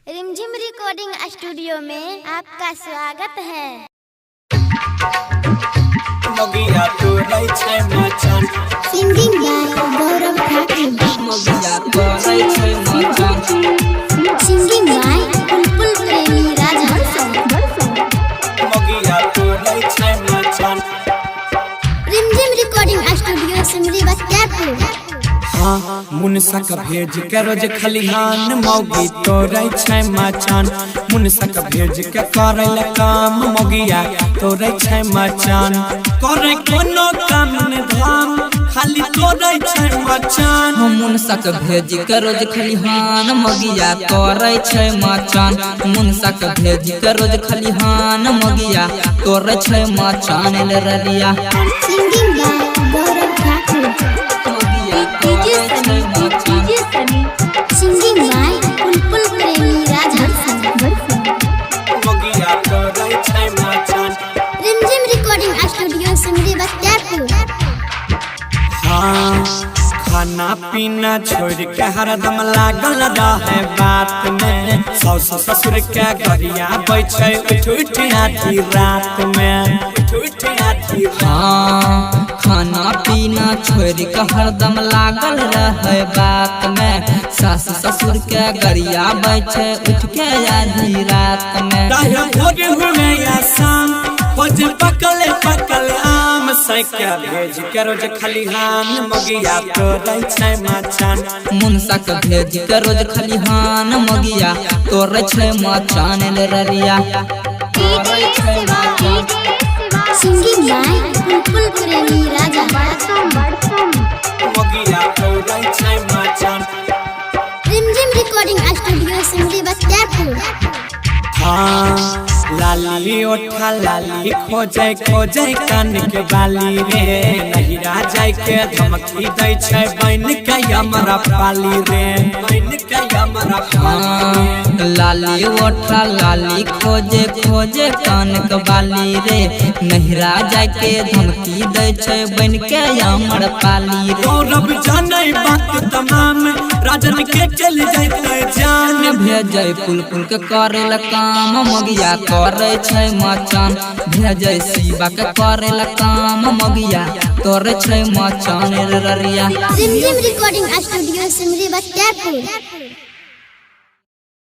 रिमझिम recording studio में आपका स्वागत है। Singing by Gaurav Thakur. Singing by Bulbul Premi Raja. Rimjhim recording studio Simri Bakhtiyarpur. मुनसा का भेज के रोज खलिहान मौगी तोरै छै मचान। मुनसा का भेज के करैल काम मौगिया तोरै छै मचान। करे कोनो काम न धाम खाली तोरै छै मचान। मुनसा के भेज के रोज खलिहान मौगिया तोरै छै मचान। मुनसा के भेज के रोज खलिहान मौगिया तोरै छै मचान लरिया। Singing by Gaurav Thakur. Singing by Bulbul Premi Raja. Rimjhim recording studio Simri Bakhtiyarpur. खाना पीना छोड़ के हरदम लागल रहे बात में। सास ससुर के गरिया बैठे उठ उठ आधी रात में। खाना पीना छोड़ के हरदम लागल रहे बात में। सास ससुर के गरिया बैठे उठ के आधी रात में। पकल पकल आम सैका भेज के रोज खलिहान मौगिया तोरै छै मचान। मुनसा के भेज के रोज खलिहान मौगिया तोरै छै मचान लरिया। Singing by Bulbul Premi Raja. Rimjhim recording studio Simri Bakhtiyarpur. लाली ओठा लाली खोजे खोजे कान के बाली रे। नहिरा जाय के धमकी दै छै बन के हमरा पाली रे। बन के हमरा पाली। लाली ओठा लाली खोजे खोजे कान के बाली रे। नहिरा जाय के धमकी दै छै बन के हमर पाली रे। गौरव जानै बात तमाम राजन के चल जैते जान। भेजै पुल के करेला काम मौगिया करे छै मचान। भेजै शिवा के करेला काम मौगिया तोरे छै मचान लरिया। रिमझिम रिकॉर्डिंग स्टूडियो सिमरी बख्तियारपुर।